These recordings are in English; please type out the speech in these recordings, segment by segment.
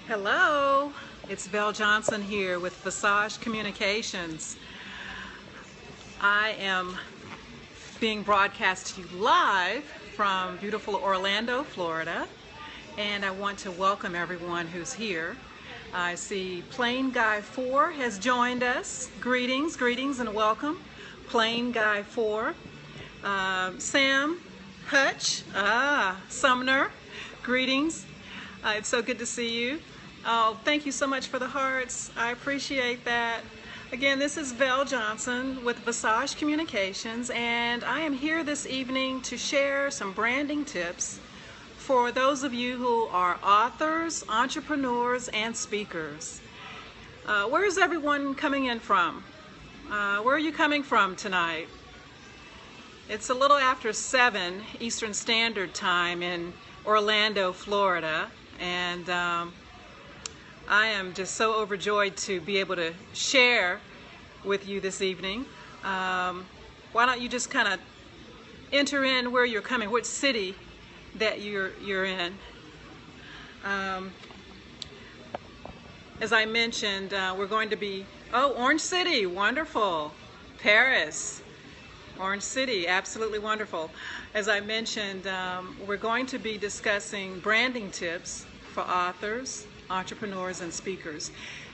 Hello, it's Val Johnson here with Vasaj Communications. I am being broadcast to you live from beautiful Orlando, Florida, and I want to welcome everyone who's here. I see Plane Guy 4 has joined us. Greetings and welcome, Plane Guy 4. Sam Hutch, Sumner, greetings. It's so good to see you. Oh, thank you so much for the hearts. I appreciate that. Again, this is Val Johnson with Vasaj Communications, and I am here this evening to share some branding tips for those of you who are authors, entrepreneurs, and speakers. Where is everyone coming in from? Where are you coming from tonight? It's a little after 7 Eastern Standard Time in Orlando, Florida, and I am just so overjoyed to be able to share with you this evening. Why don't you just kind of enter in where you're coming, which city that you're in. As I mentioned, we're going to be, Orange City, wonderful. Paris, Orange City, absolutely wonderful. As I mentioned, we're going to be discussing branding tips for authors, entrepreneurs, and speakers.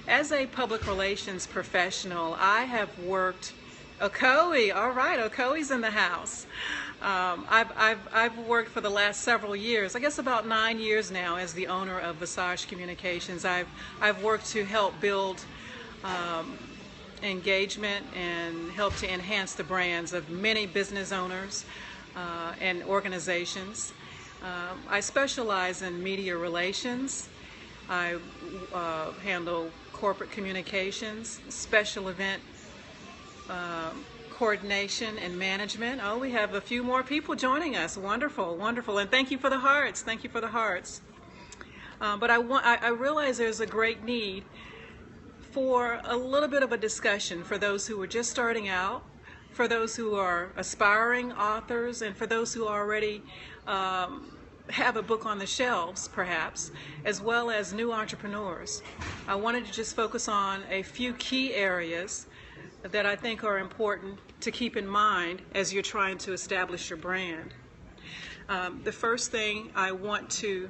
As a public relations professional, I have worked, Okoe, all right, Okoe's in the house. I've worked for the last several years, I guess about 9 years now, as the owner of Vasaj Communications. I've worked to help build engagement and help to enhance the brands of many business owners and organizations. I specialize in media relations. I handle corporate communications, special event coordination and management. Oh, we have a few more people joining us. Wonderful, wonderful. And thank you for the hearts. Thank you for the hearts. But I realize there's a great need for a little bit of a discussion for those who are just starting out, for those who are aspiring authors, and for those who already have a book on the shelves, perhaps, as well as new entrepreneurs. I wanted to just focus on a few key areas that I think are important to keep in mind as you're trying to establish your brand. The first thing I want to,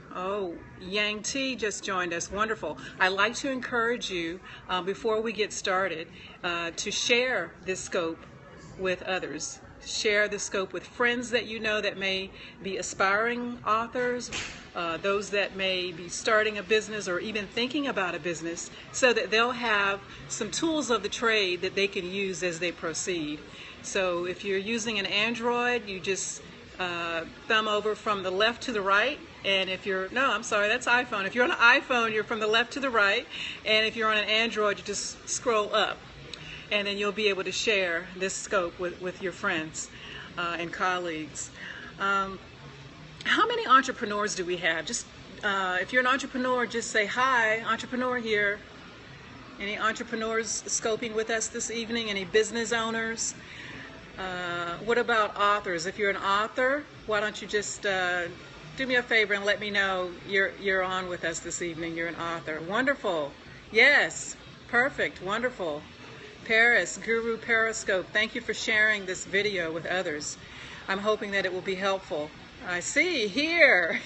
Yang T just joined us, wonderful. I'd like to encourage you, before we get started, to share this scope with others. Share the scope with friends that you know that may be aspiring authors, those that may be starting a business or even thinking about a business, so that they'll have some tools of the trade that they can use as they proceed. So if you're using an Android, you just thumb over from the left to the right, and if you're, that's iPhone. If you're on an iPhone, you're from the left to the right, and if you're on an Android, you just scroll up. And then you'll be able to share this scope with your friends and colleagues. How many entrepreneurs do we have? Just if you're an entrepreneur, just say, hi, entrepreneur here. Any entrepreneurs scoping with us this evening? Any business owners? What about authors? If you're an author, why don't you just do me a favor and let me know you're on with us this evening. You're an author. Wonderful. Yes. Perfect. Wonderful. Paris, Guru Periscope, thank you for sharing this video with others. I'm hoping that it will be helpful. I see, here.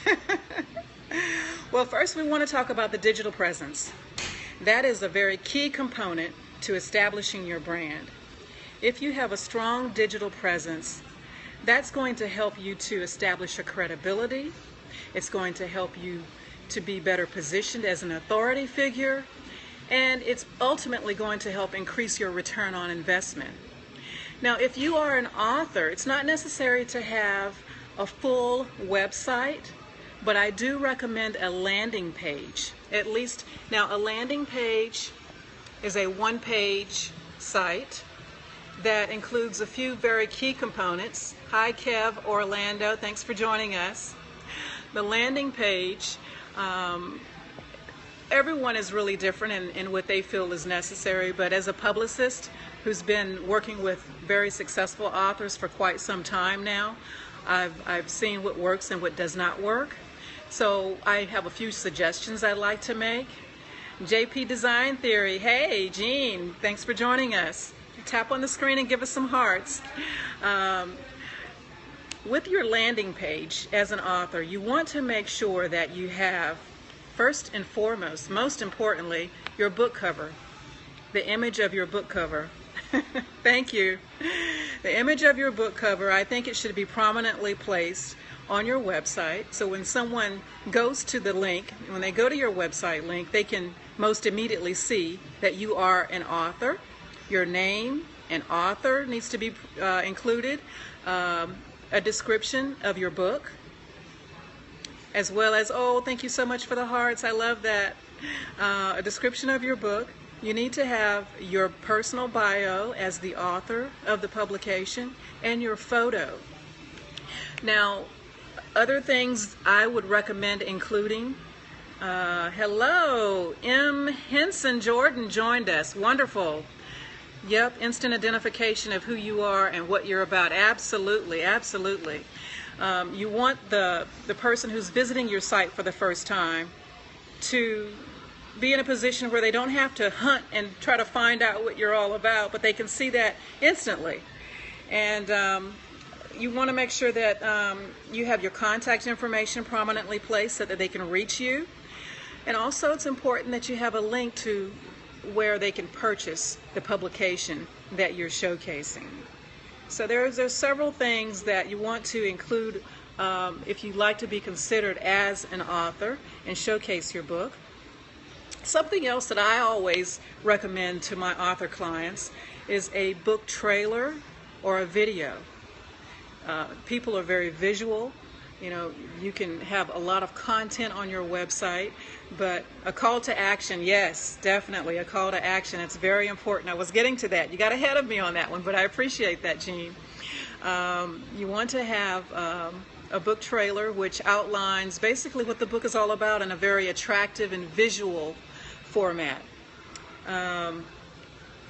Well, first we want to talk about the digital presence. That is a very key component to establishing your brand. If you have a strong digital presence, that's going to help you to establish your credibility. It's going to help you to be better positioned as an authority figure. And it's ultimately going to help increase your return on investment. Now, if you are an author, it's not necessary to have a full website, but I do recommend a landing page. At least, now a landing page is a one-page site that includes a few very key components. Hi, Kev, Orlando, thanks for joining us. The landing page, everyone is really different in what they feel is necessary, but as a publicist who's been working with very successful authors for quite some time now, I've seen what works and what does not work. So I have a few suggestions I'd like to make. JP Design Theory. Hey, Jean, thanks for joining us. Tap on the screen and give us some hearts. With your landing page as an author, you want to make sure that you have, first and foremost, most importantly, your book cover, the image of your book cover. Thank you. The image of your book cover, I think it should be prominently placed on your website. So when someone goes to the link, when they go to your website link, they can most immediately see that you are an author. Your name and author needs to be included. A description of your book, as well as, oh, thank you so much for the hearts. I love that. A description of your book. You need to have your personal bio as the author of the publication and your photo. Now, other things I would recommend including, hello, M. Henson Jordan joined us. Wonderful. Yep, instant identification of who you are and what you're about. Absolutely, absolutely. You want the person who's visiting your site for the first time to be in a position where they don't have to hunt and try to find out what you're all about, but they can see that instantly. And you want to make sure that you have your contact information prominently placed so that they can reach you. And also it's important that you have a link to where they can purchase the publication that you're showcasing. So there's several things that you want to include if you'd like to be considered as an author and showcase your book. Something else that I always recommend to my author clients is a book trailer or a video. People are very visual. You know, you can have a lot of content on your website, but a call to action, yes, definitely a call to action. It's very important. I was getting to that. You got ahead of me on that one, but I appreciate that, Jean. You want to have a book trailer which outlines basically what the book is all about in a very attractive and visual format. And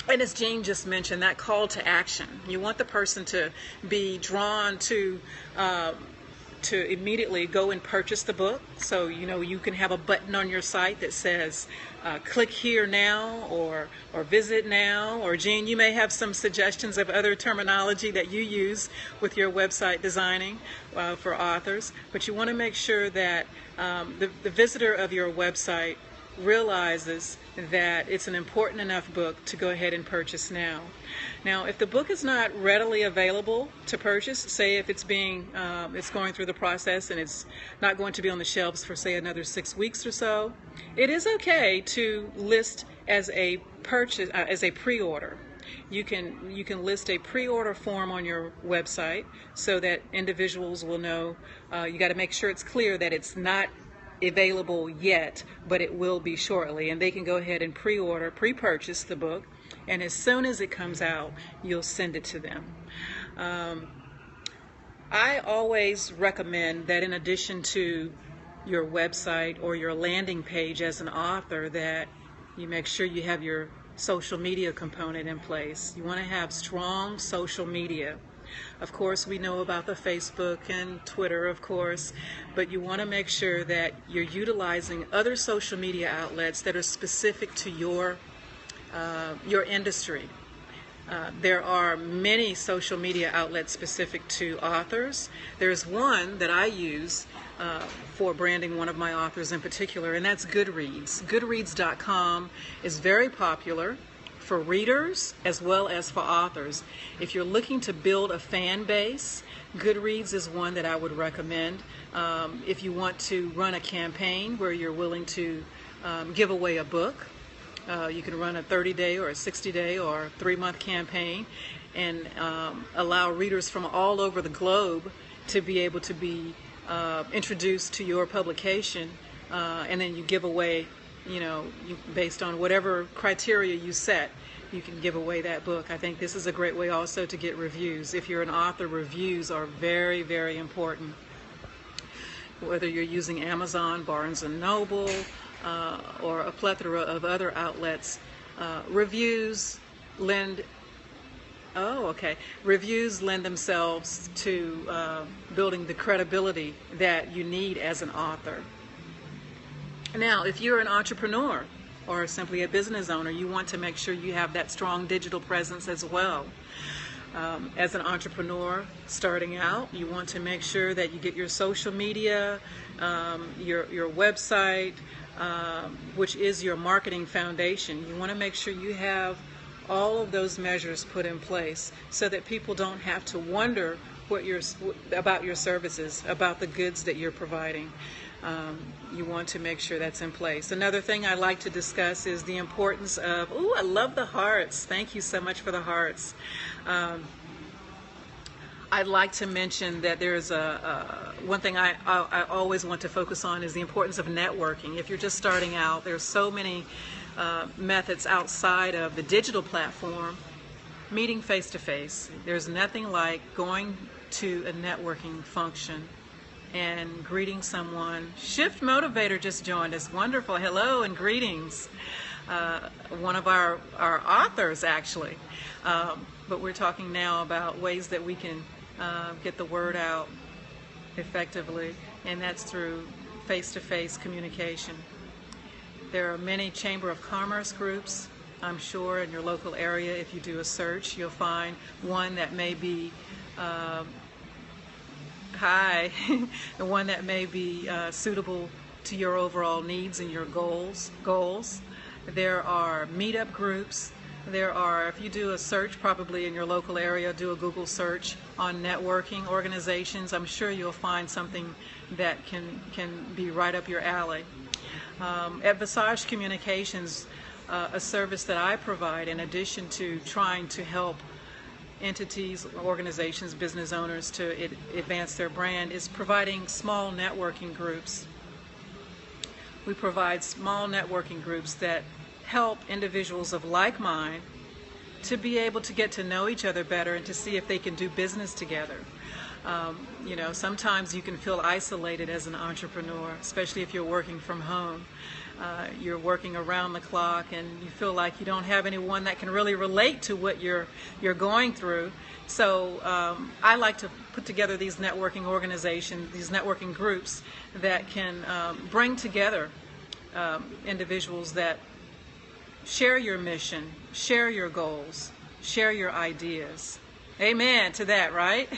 as Jean just mentioned, that call to action. You want the person to be drawn to immediately go and purchase the book. So, you know, you can have a button on your site that says click here now or visit now. Or Jean, you may have some suggestions of other terminology that you use with your website designing for authors. But you want to make sure that the visitor of your website realizes that it's an important enough book to go ahead and purchase now. Now, if the book is not readily available to purchase, say if it's going through the process and it's not going to be on the shelves for say another 6 weeks or so, it is okay to list as a purchase as a pre-order. You can list a pre-order form on your website so that individuals will know. You got to make sure it's clear that it's not available yet, but it will be shortly, and they can go ahead and pre-purchase the book, and as soon as it comes out, you'll send it to them. I always recommend that in addition to your website or your landing page as an author, that you make sure you have your social media component in place. You want to have strong social media. Of course, we know about the Facebook and Twitter, of course, but you want to make sure that you're utilizing other social media outlets that are specific to your industry. There are many social media outlets specific to authors. There's one that I use for branding one of my authors in particular, and that's Goodreads. Goodreads.com is very popular for readers as well as for authors. If you're looking to build a fan base, Goodreads is one that I would recommend. If you want to run a campaign where you're willing to give away a book, you can run a 30-day or a 60-day or 3-month campaign and allow readers from all over the globe to be able to be introduced to your publication, and then you give away, based on whatever criteria you set, you can give away that book. I think this is a great way also to get reviews. If you're an author, reviews are very, very important. Whether you're using Amazon, Barnes & Noble, or a plethora of other outlets, reviews lend themselves to building the credibility that you need as an author. Now, if you're an entrepreneur, or simply a business owner, you want to make sure you have that strong digital presence as well. As an entrepreneur starting out, you want to make sure that you get your social media, your website, which is your marketing foundation. You want to make sure you have all of those measures put in place so that people don't have to wonder about your services, about the goods that you're providing. You want to make sure that's in place. Another thing I like to discuss is the importance of, I love the hearts. Thank you so much for the hearts. I'd like to mention that there's one thing I always want to focus on is the importance of networking. If you're just starting out, there's so many methods outside of the digital platform. Meeting face to face. There's nothing like going to a networking function and greeting someone. Shift Motivator just joined us. Wonderful. Hello and greetings. One of our authors, actually. But we're talking now about ways that we can get the word out effectively, and that's through face-to-face communication. There are many Chamber of Commerce groups, I'm sure, in your local area. If you do a search, you'll find one that may be the one that may be suitable to your overall needs and your goals. There are meetup groups. There are, if you do a search probably in your local area, do a Google search on networking organizations, I'm sure you'll find something that can be right up your alley. At Vasaj Communications, a service that I provide in addition to trying to help entities, organizations, business owners to advance their brand is providing small networking groups. We provide small networking groups that help individuals of like mind to be able to get to know each other better and to see if they can do business together. Sometimes you can feel isolated as an entrepreneur, especially if you're working from home. You're working around the clock and you feel like you don't have anyone that can really relate to what you're going through. So I like to put together these networking organizations, these networking groups that can bring together individuals that share your mission, share your goals, share your ideas. Amen to that, right?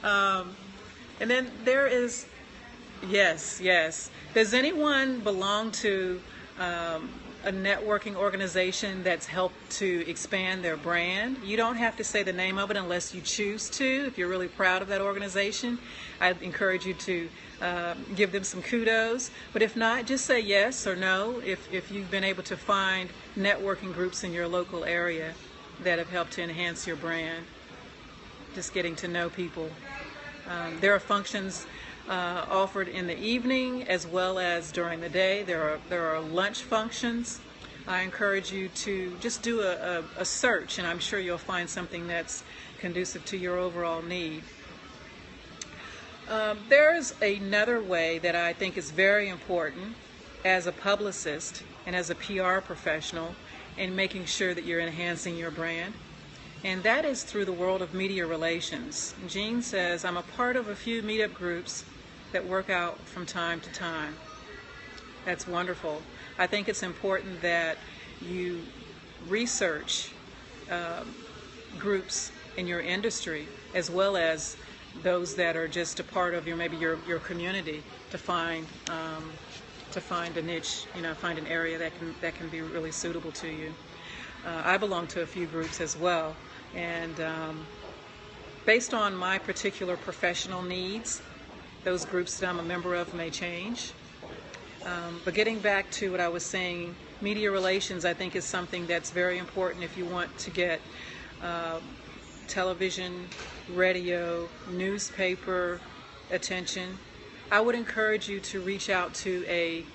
And then there is, yes. Does anyone belong to a networking organization that's helped to expand their brand? You don't have to say the name of it unless you choose to. If you're really proud of that organization, I'd encourage you to give them some kudos. But if not, just say yes or no if you've been able to find networking groups in your local area that have helped to enhance your brand. Just getting to know people. There are functions offered in the evening as well as during the day. There are lunch functions. I encourage you to just do a search, and I'm sure you'll find something that's conducive to your overall need. There's another way that I think is very important as a publicist and as a PR professional in making sure that you're enhancing your brand, and that is through the world of media relations. Jean says, I'm a part of a few meetup groups that work out from time to time. That's wonderful. I think it's important that you research groups in your industry as well as those that are just a part of your community to find a niche, find an area that can be really suitable to you. I belong to a few groups as well, and based on my particular professional needs, those groups that I'm a member of may change. But getting back to what I was saying, media relations I think is something that's very important if you want to get television, radio, newspaper attention. I would encourage you to reach out to a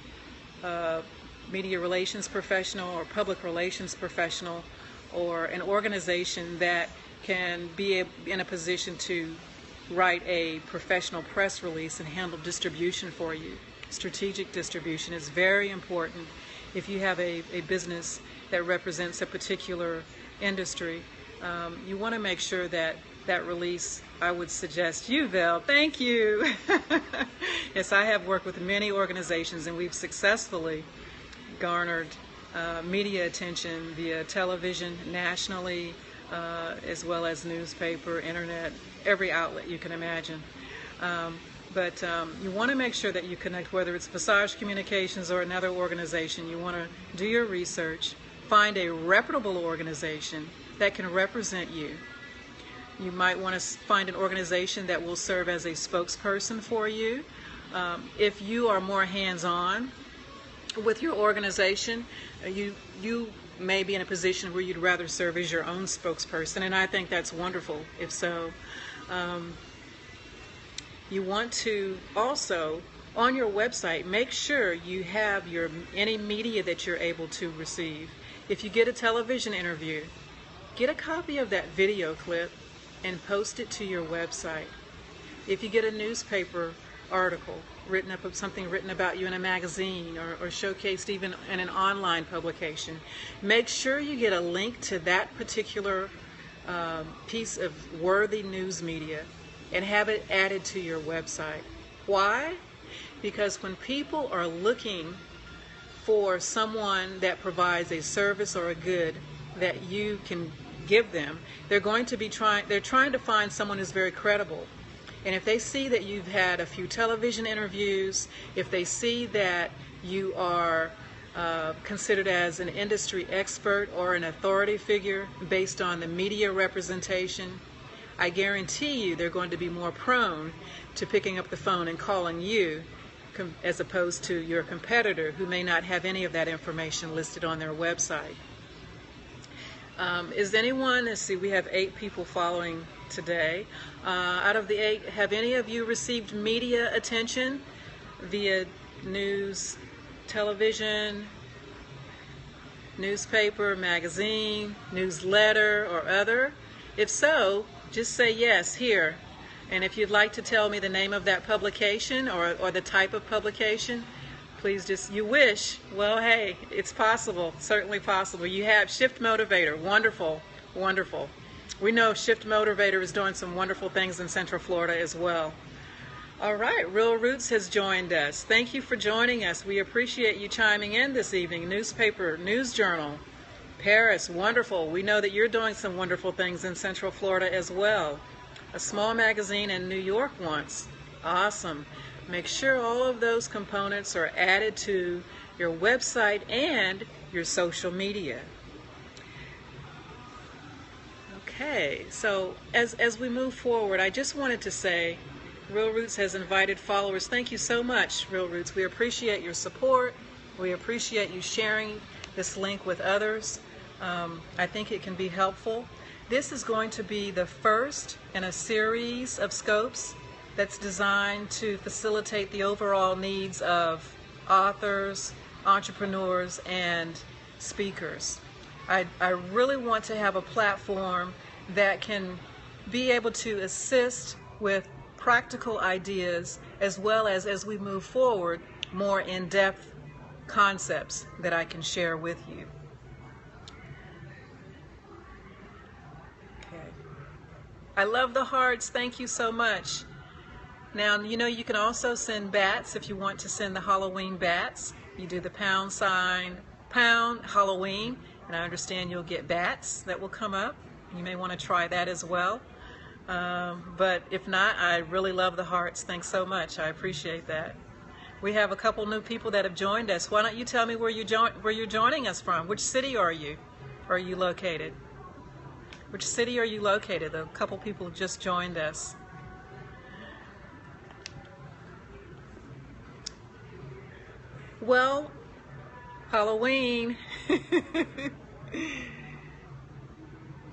media relations professional or public relations professional or an organization that can be in a position to write a professional press release and handle distribution for you. Strategic distribution is very important if you have a business that represents a particular industry. You want to make sure that release, I would suggest you, Val. Thank you. Yes, I have worked with many organizations, and we've successfully garnered media attention via television nationally, as well as newspaper, internet, every outlet you can imagine. But you want to make sure that you connect, whether it's Vasaj Communications or another organization. You want to do your research, find a reputable organization that can represent you. You might want to find an organization that will serve as a spokesperson for you. If you are more hands-on with your organization, you may be in a position where you'd rather serve as your own spokesperson, and I think that's wonderful if so. You want to also, on your website, make sure you have any media that you're able to receive. If you get a television interview, get a copy of that video clip and post it to your website. If you get a newspaper article something written about you in a magazine or showcased even in an online publication, make sure you get a link to that particular piece of worthy news media and have it added to your website. Why? Because when people are looking for someone that provides a service or a good that you can give them, they're trying to find someone who's very credible. And if they see that you've had a few television interviews, if they see that you are considered as an industry expert or an authority figure based on the media representation, I guarantee you they're going to be more prone to picking up the phone and calling you as opposed to your competitor who may not have any of that information listed on their website. Is anyone, let's see, we have 8 people following today. Out of the 8, have any of you received media attention via news, television, newspaper, magazine, newsletter, or other? If so, just say yes here. And if you'd like to tell me the name of that publication or the type of publication, please you wish, well, hey, it's possible, certainly possible. You have Shift Motivator, wonderful, wonderful. We know Shift Motivator is doing some wonderful things in Central Florida as well. All right, Real Roots has joined us. Thank you for joining us. We appreciate you chiming in this evening. Newspaper, News Journal, Paris, wonderful. We know that you're doing some wonderful things in Central Florida as well. A small magazine in New York once. Awesome. Make sure all of those components are added to your website and your social media. Okay, so as we move forward, I just wanted to say Real Roots has invited followers. Thank you so much, Real Roots. We appreciate your support. We appreciate you sharing this link with others. I think it can be helpful. This is going to be the first in a series of scopes that's designed to facilitate the overall needs of authors, entrepreneurs, and speakers. I really want to have a platform that can be able to assist with practical ideas as well as we move forward, more in-depth concepts that I can share with you. Okay. I love the hearts. Thank you so much. Now, you know, you can also send bats if you want to send the Halloween bats. You do the pound Halloween, and I understand you'll get bats that will come up. You may want to try that as well. But if not, I really love the hearts. Thanks so much. I appreciate that. We have a couple new people that have joined us. Why don't you tell me where you're joining us from? Which city are you located? Which city are you located? A couple people just joined us. Well, Halloween.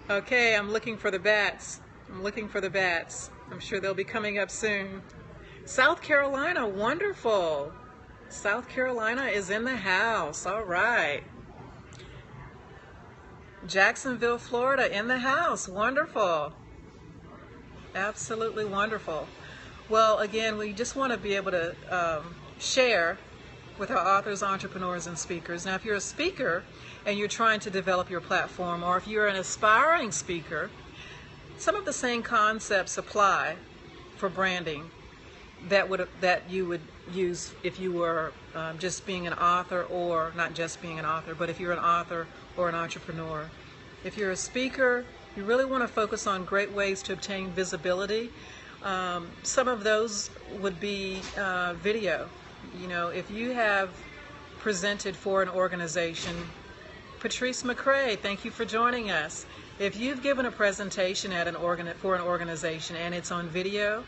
Okay, I'm looking for the bats. I'm sure they'll be coming up soon. South Carolina, wonderful. South Carolina is in the house. All right. Jacksonville, Florida, in the house. Wonderful. Absolutely wonderful. Well, again, we just want to be able to share with our authors, entrepreneurs, and speakers. Now, if you're a speaker and you're trying to develop your platform, or if you're an aspiring speaker, some of the same concepts apply for branding. that you would use if you were just being an author, or not just being an author, but if you're an author or an entrepreneur. If you're a speaker, you really want to focus on great ways to obtain visibility. Some of those would be video. You know, if you have presented for an organization, Patrice McCrae, thank you for joining us. If you've given a presentation at for an organization and it's on video,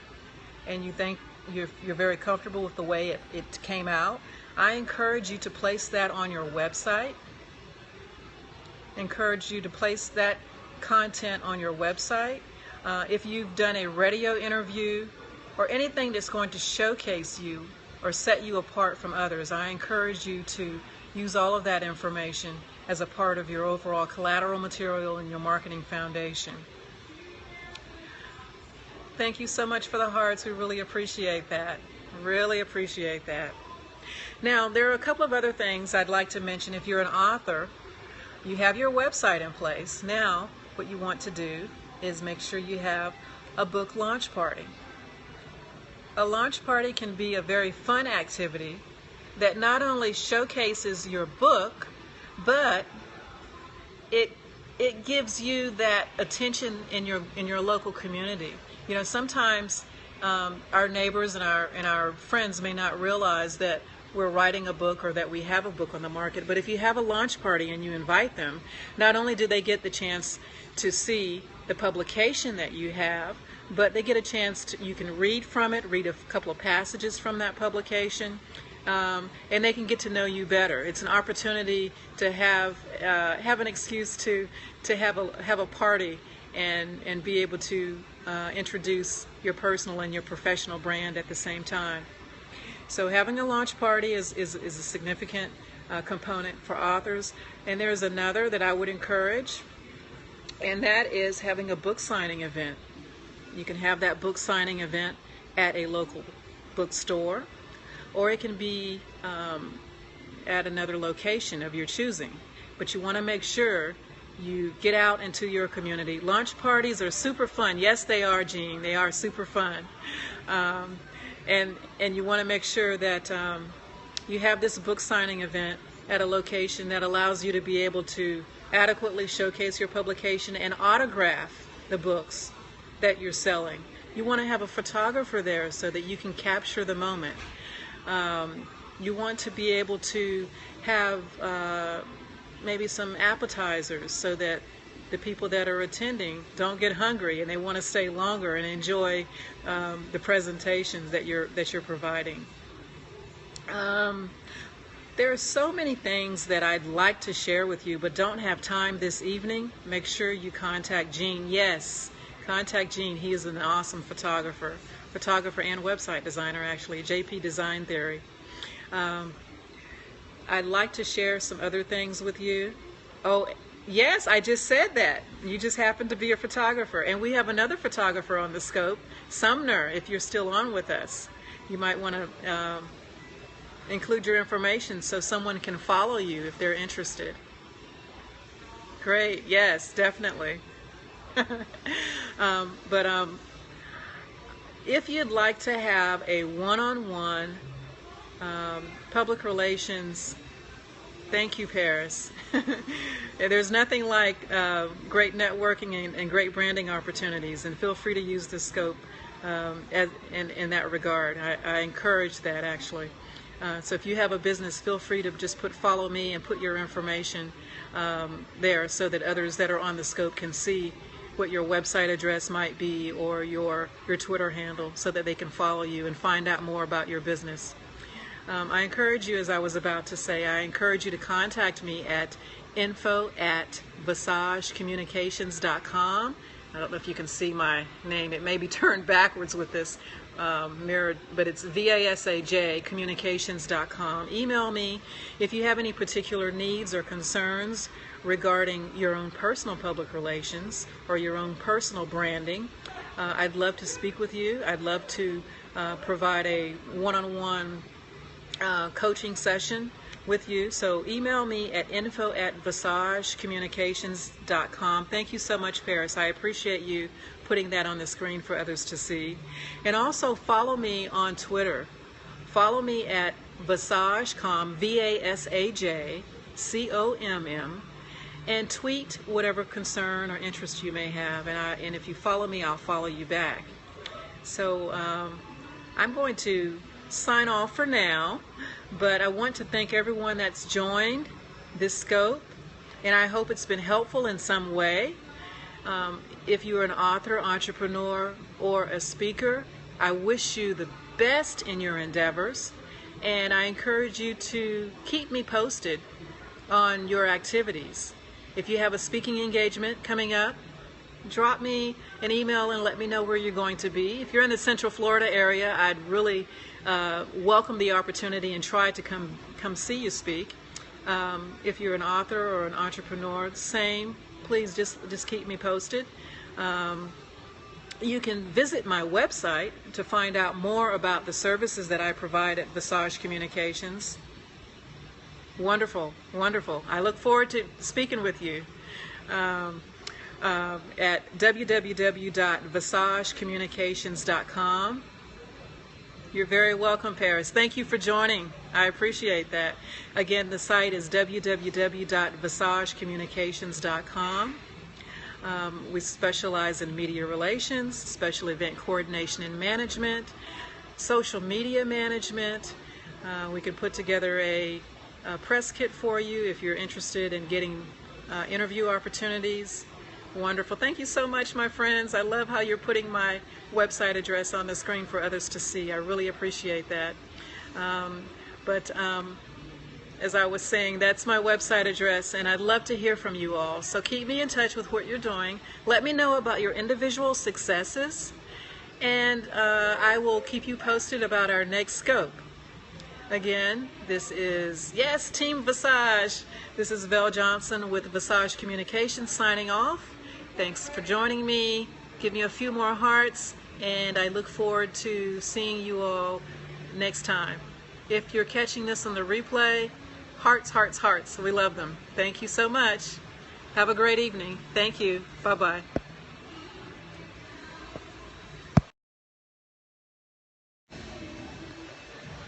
and you think you're very comfortable with the way it came out, I encourage you to place that on your website. Encourage you to place that content on your website. If you've done a radio interview or anything that's going to showcase you or set you apart from others, I encourage you to use all of that information as a part of your overall collateral material and your marketing foundation. Thank you so much for the hearts. We really appreciate that. Really appreciate that. Now, there are a couple of other things I'd like to mention. If you're an author, you have your website in place. Now, what you want to do is make sure you have a book launch party. A launch party can be a very fun activity that not only showcases your book, but it gives you that attention in your local community. You know, sometimes our neighbors and our friends may not realize that we're writing a book or that we have a book on the market. But if you have a launch party and you invite them, not only do they get the chance to see the publication that you have, but they get a chance to, you can read from it, read a couple of passages from that publication, and they can get to know you better. It's an opportunity to have an excuse to have a party and be able to introduce your personal and your professional brand at the same time. So having a launch party is a significant component for authors. And there's another that I would encourage, and that is having a book signing event. You can have that book signing event at a local bookstore, or it can be at another location of your choosing. But you want to make sure you get out into your community. Launch parties are super fun. Yes, they are, Jean. They are super fun. And you want to make sure that you have this book signing event at a location that allows you to be able to adequately showcase your publication and autograph the books that you're selling. You want to have a photographer there so that you can capture the moment. You want to be able to have maybe some appetizers so that the people that are attending don't get hungry and they want to stay longer and enjoy the presentations that you're providing. There are so many things that I'd like to share with you but don't have time this evening. Make sure you contact Gene. Yes, contact Gene. He is an awesome photographer and website designer, actually, JP Design Theory. I'd like to share some other things with you. Oh, yes, I just said that. You just happen to be a photographer. And we have another photographer on the scope, Sumner, if you're still on with us. You might want to include your information so someone can follow you if they're interested. Great, yes, definitely. If you'd like to have a one-on-one public relations, thank you, Paris. There's nothing like great networking and great branding opportunities, and feel free to use the scope in that regard. I encourage that, actually. So if you have a business, feel free to just follow me and put your information there so that others that are on the scope can see what your website address might be or your Twitter handle so that they can follow you and find out more about your business. I encourage you, as I was about to say, I encourage you to contact me at info@VasajCommunications.com. I don't know if you can see my name. It may be turned backwards with this mirrored, but it's VasajCommunications.com. Email me if you have any particular needs or concerns regarding your own personal public relations or your own personal branding. I'd love to speak with you. I'd love to provide a one-on-one coaching session with you. So email me at info@VasajCommunications.com. Thank you so much, Paris. I appreciate you putting that on the screen for others to see. And also follow me on Twitter. Follow me at VasajComm, VasajComm, and tweet whatever concern or interest you may have. And if you follow me, I'll follow you back. So I'm going to sign off for now, but I want to thank everyone that's joined this scope, and I hope it's been helpful in some way. If you're an author, entrepreneur, or a speaker, I wish you the best in your endeavors, and I encourage you to keep me posted on your activities. If you have a speaking engagement coming up, drop me an email and let me know where you're going to be. If you're in the Central Florida area, I'd really welcome the opportunity and try to come see you speak. If you're an author or an entrepreneur, same. Please just keep me posted. You can visit my website to find out more about the services that I provide at Vasaj Communications. Wonderful, wonderful. I look forward to speaking with you at www.VasajCommunications.com. You're very welcome, Paris. Thank you for joining. I appreciate that. Again, the site is www.VasajCommunications.com. We specialize in media relations, special event coordination and management, social media management. We can put together a press kit for you if you're interested in getting interview opportunities. Wonderful. Thank you so much, my friends. I love how you're putting my website address on the screen for others to see. I really appreciate that. As I was saying, that's my website address, and I'd love to hear from you all. So keep me in touch with what you're doing. Let me know about your individual successes, and I will keep you posted about our next scope. Again, this is, yes, Team Vasaj. This is Vel Johnson with Vasaj Communications signing off. Thanks for joining me. Give me a few more hearts, and I look forward to seeing you all next time. If you're catching this on the replay, hearts, hearts, hearts. We love them. Thank you so much. Have a great evening. Thank you. Bye-bye.